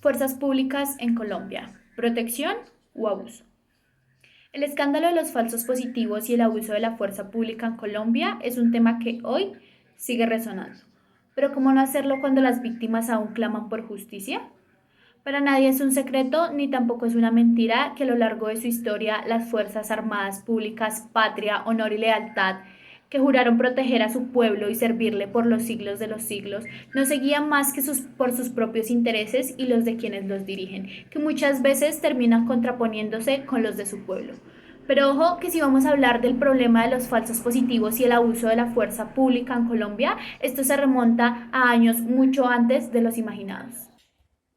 Fuerzas públicas en Colombia. ¿Protección o abuso? El escándalo de los falsos positivos y el abuso de la fuerza pública en Colombia es un tema que hoy sigue resonando. Pero ¿cómo no hacerlo cuando las víctimas aún claman por justicia? Para nadie es un secreto ni tampoco es una mentira que a lo largo de su historia las Fuerzas Armadas Públicas, Patria, Honor y Lealtad, que juraron proteger a su pueblo y servirle por los siglos de los siglos, no seguían más que por sus propios intereses y los de quienes los dirigen, que muchas veces terminan contraponiéndose con los de su pueblo. Pero ojo que si vamos a hablar del problema de los falsos positivos y el abuso de la fuerza pública en Colombia, esto se remonta a años mucho antes de los imaginados.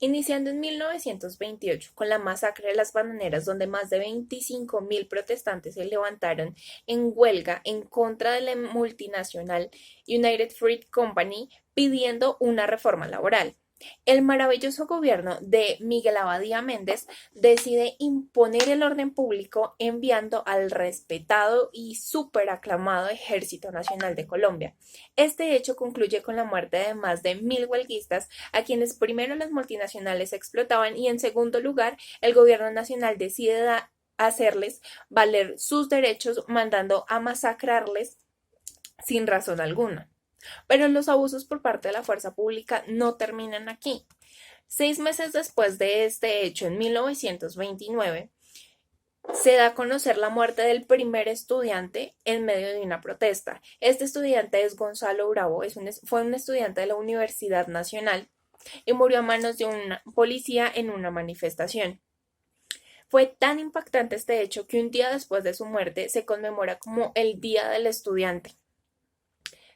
Iniciando en 1928 con la masacre de las bananeras, donde más de 25.000 protestantes se levantaron en huelga en contra de la multinacional United Fruit Company pidiendo una reforma laboral. El maravilloso gobierno de Miguel Abadía Méndez decide imponer el orden público enviando al respetado y súper aclamado Ejército Nacional de Colombia. Este hecho concluye con la muerte de más de 1.000 huelguistas, a quienes primero las multinacionales explotaban y en segundo lugar el gobierno nacional decide hacerles valer sus derechos mandando a masacrarles sin razón alguna. Pero los abusos por parte de la fuerza pública no terminan aquí. 6 meses después de este hecho, en 1929, se da a conocer la muerte del primer estudiante en medio de una protesta. Este estudiante es Gonzalo Bravo, fue un estudiante de la Universidad Nacional y murió a manos de un policía en una manifestación. Fue tan impactante este hecho que un día después de su muerte se conmemora como el Día del Estudiante.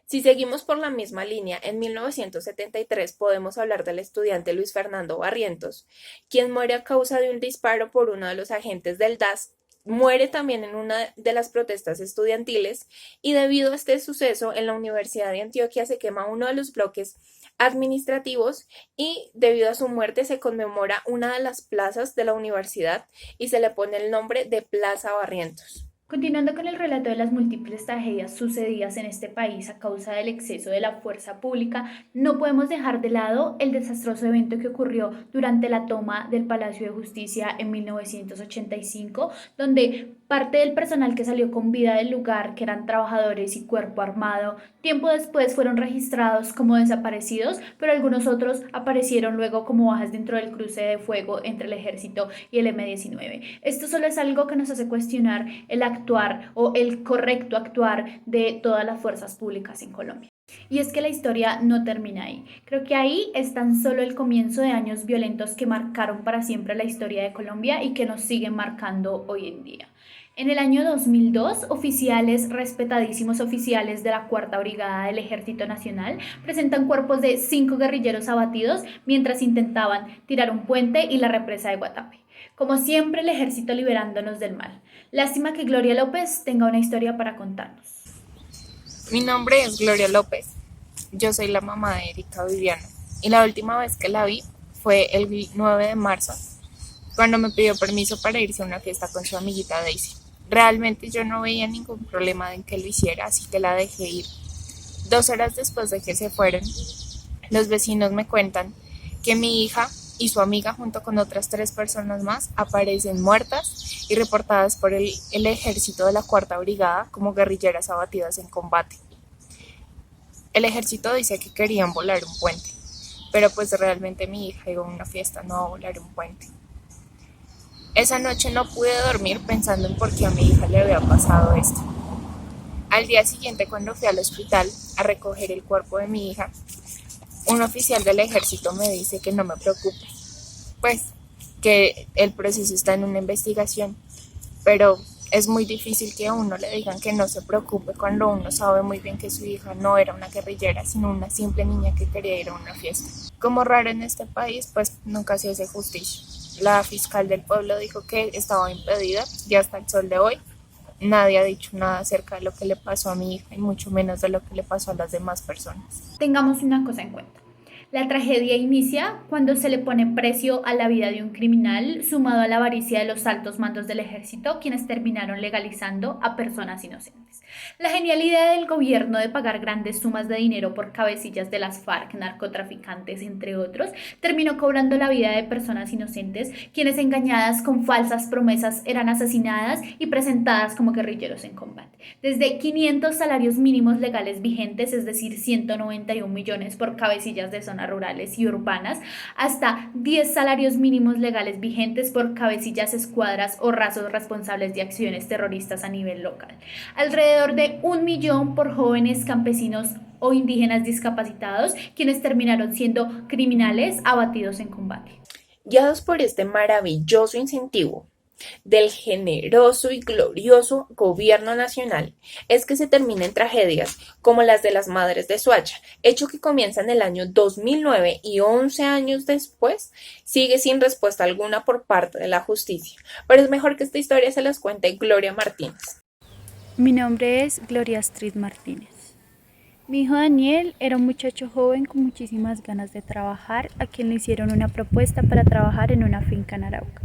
Si seguimos por la misma línea, en 1973 podemos hablar del estudiante Luis Fernando Barrientos, quien muere a causa de un disparo por uno de los agentes del DAS, muere también en una de las protestas estudiantiles y debido a este suceso en la Universidad de Antioquia se quema uno de los bloques administrativos y debido a su muerte se conmemora una de las plazas de la universidad y se le pone el nombre de Plaza Barrientos. Continuando con el relato de las múltiples tragedias sucedidas en este país a causa del exceso de la fuerza pública, no podemos dejar de lado el desastroso evento que ocurrió durante la toma del Palacio de Justicia en 1985, donde parte del personal que salió con vida del lugar, que eran trabajadores y cuerpo armado, tiempo después fueron registrados como desaparecidos, pero algunos otros aparecieron luego como bajas dentro del cruce de fuego entre el ejército y el M-19. Esto solo es algo que nos hace cuestionar el actuar o el correcto actuar de todas las fuerzas públicas en Colombia. Y es que la historia no termina ahí. Creo que ahí es tan solo el comienzo de años violentos que marcaron para siempre la historia de Colombia y que nos siguen marcando hoy en día. En el año 2002, respetadísimos oficiales de la Cuarta Brigada del Ejército Nacional, presentan cuerpos de 5 guerrilleros abatidos mientras intentaban tirar un puente y la represa de Guatapé. Como siempre, el ejército liberándonos del mal. Lástima que Gloria López tenga una historia para contarnos. Mi nombre es Gloria López. Yo soy la mamá de Erika Viviano. Y la última vez que la vi fue el 9 de marzo, cuando me pidió permiso para irse a una fiesta con su amiguita Daisy. Realmente yo no veía ningún problema en que lo hiciera, así que la dejé ir. 2 horas después de que se fueron, los vecinos me cuentan que mi hija y su amiga junto con otras 3 personas más aparecen muertas y reportadas por el ejército de la Cuarta Brigada como guerrilleras abatidas en combate. El ejército dice que querían volar un puente, pero pues realmente mi hija iba a una fiesta, no a volar un puente. Esa noche no pude dormir pensando en por qué a mi hija le había pasado esto. Al día siguiente, cuando fui al hospital a recoger el cuerpo de mi hija, un oficial del ejército me dice que no me preocupe, pues que el proceso está en una investigación, pero es muy difícil que a uno le digan que no se preocupe cuando uno sabe muy bien que su hija no era una guerrillera, sino una simple niña que quería ir a una fiesta. Como raro en este país, pues nunca se hace justicia. La fiscal del pueblo dijo que estaba impedida y hasta el sol de hoy nadie ha dicho nada acerca de lo que le pasó a mi hija y mucho menos de lo que le pasó a las demás personas. Tengamos una cosa en cuenta. La tragedia inicia cuando se le pone precio a la vida de un criminal, sumado a la avaricia de los altos mandos del ejército, quienes terminaron legalizando a personas inocentes. La genial idea del gobierno de pagar grandes sumas de dinero por cabecillas de las FARC, narcotraficantes, entre otros, terminó cobrando la vida de personas inocentes, quienes engañadas con falsas promesas eran asesinadas y presentadas como guerrilleros en combate. Desde 500 salarios mínimos legales vigentes, es decir, 191 millones por cabecillas de zonas rurales y urbanas, hasta 10 salarios mínimos legales vigentes por cabecillas, escuadras o rasos responsables de acciones terroristas a nivel local. Alrededor de 1 millón por jóvenes campesinos o indígenas discapacitados, quienes terminaron siendo criminales abatidos en combate. Guiados por este maravilloso incentivo del generoso y glorioso gobierno nacional, es que se terminan tragedias como las de las madres de Soacha, hecho que comienza en el año 2009 y 11 años después sigue sin respuesta alguna por parte de la justicia. Pero es mejor que esta historia se las cuente Gloria Martínez. Mi nombre es Gloria Astrid Martínez. Mi hijo Daniel era un muchacho joven con muchísimas ganas de trabajar, a quien le hicieron una propuesta para trabajar en una finca en Arauca.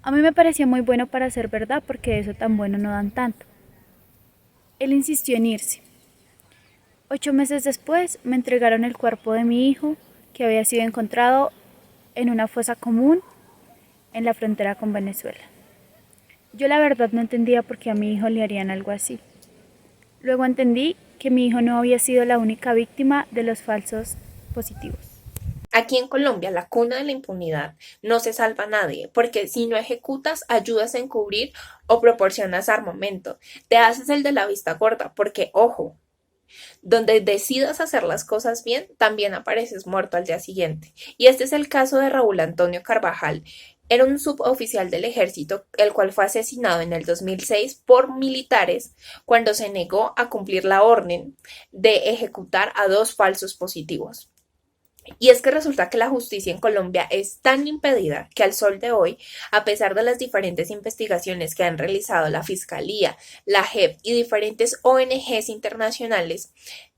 A mí me parecía muy bueno para ser verdad, porque de eso tan bueno no dan tanto. Él insistió en irse. 8 meses después me entregaron el cuerpo de mi hijo, que había sido encontrado en una fosa común en la frontera con Venezuela. Yo la verdad no entendía por qué a mi hijo le harían algo así. Luego entendí que mi hijo no había sido la única víctima de los falsos positivos. Aquí en Colombia, la cuna de la impunidad, no se salva a nadie, porque si no ejecutas, ayudas a encubrir o proporcionas armamento. Te haces el de la vista gorda, porque, ojo, donde decidas hacer las cosas bien, también apareces muerto al día siguiente. Y este es el caso de Raúl Antonio Carvajal. Era un suboficial del ejército, el cual fue asesinado en el 2006 por militares cuando se negó a cumplir la orden de ejecutar a 2 falsos positivos. Y es que resulta que la justicia en Colombia es tan impedida que al sol de hoy, a pesar de las diferentes investigaciones que han realizado la Fiscalía, la JEP y diferentes ONGs internacionales,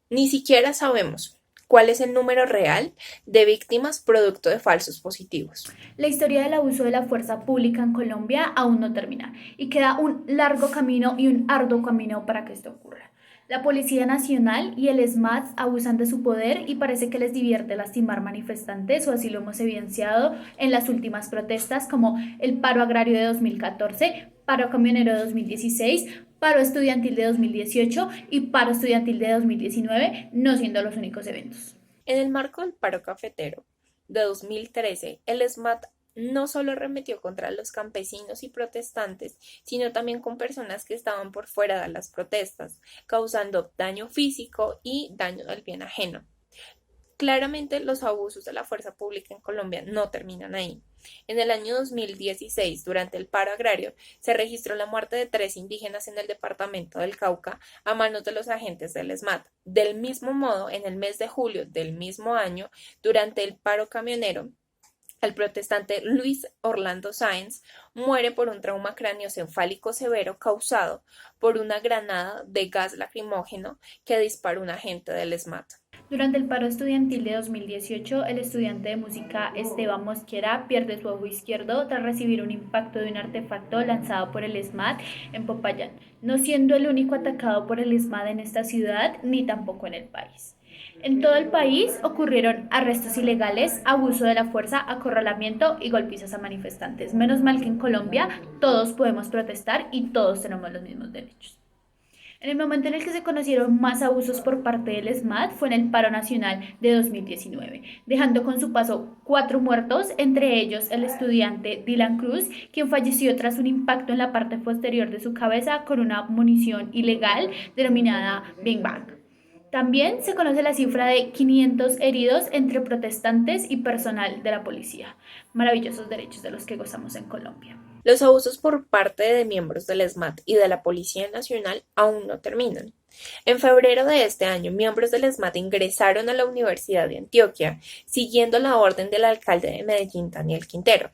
ni siquiera sabemos cuál es el número real de víctimas producto de falsos positivos. La historia del abuso de la fuerza pública en Colombia aún no termina y queda un largo camino y un arduo camino para que esto ocurra. La Policía Nacional y el ESMAD abusan de su poder y parece que les divierte lastimar manifestantes, o así lo hemos evidenciado en las últimas protestas, como el paro agrario de 2014, paro camionero de 2016, paro estudiantil de 2018 y paro estudiantil de 2019, no siendo los únicos eventos. En el marco del paro cafetero de 2013, el ESMAD no solo arremetió contra los campesinos y protestantes, sino también con personas que estaban por fuera de las protestas, causando daño físico y daño del bien ajeno. Claramente los abusos de la fuerza pública en Colombia no terminan ahí. En el año 2016, durante el paro agrario, se registró la muerte de 3 indígenas en el departamento del Cauca a manos de los agentes del ESMAD. Del mismo modo, en el mes de julio del mismo año, durante el paro camionero, el protestante Luis Orlando Sáenz muere por un trauma craneoencefálico severo causado por una granada de gas lacrimógeno que disparó un agente del ESMAD. Durante el paro estudiantil de 2018, el estudiante de música Esteban Mosquera pierde su ojo izquierdo tras recibir un impacto de un artefacto lanzado por el ESMAD en Popayán, no siendo el único atacado por el ESMAD en esta ciudad ni tampoco en el país. En todo el país ocurrieron arrestos ilegales, abuso de la fuerza, acorralamiento y golpizas a manifestantes. Menos mal que en Colombia todos podemos protestar y todos tenemos los mismos derechos. En el momento en el que se conocieron más abusos por parte del ESMAD fue en el paro nacional de 2019, dejando con su paso 4 muertos, entre ellos el estudiante Dylan Cruz, quien falleció tras un impacto en la parte posterior de su cabeza con una munición ilegal denominada Big Bang. También se conoce la cifra de 500 heridos entre protestantes y personal de la policía. Maravillosos derechos de los que gozamos en Colombia. Los abusos por parte de miembros del ESMAD y de la Policía Nacional aún no terminan. En febrero de este año, miembros del ESMAD ingresaron a la Universidad de Antioquia, siguiendo la orden del alcalde de Medellín, Daniel Quintero.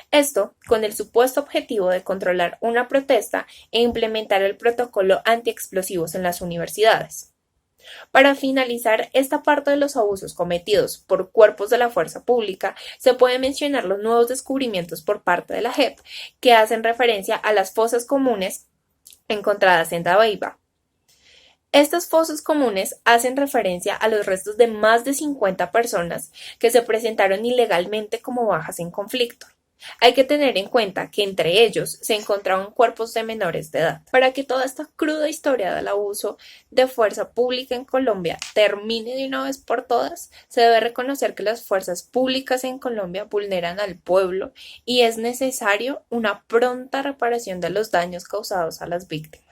Esto con el supuesto objetivo de controlar una protesta e implementar el protocolo antiexplosivos en las universidades. Para finalizar esta parte de los abusos cometidos por cuerpos de la fuerza pública, se pueden mencionar los nuevos descubrimientos por parte de la JEP que hacen referencia a las fosas comunes encontradas en Dabeiba. Estas fosas comunes hacen referencia a los restos de más de 50 personas que se presentaron ilegalmente como bajas en conflicto. Hay que tener en cuenta que entre ellos se encontraban cuerpos de menores de edad. Para que toda esta cruda historia del abuso de fuerza pública en Colombia termine de una vez por todas, se debe reconocer que las fuerzas públicas en Colombia vulneran al pueblo y es necesario una pronta reparación de los daños causados a las víctimas.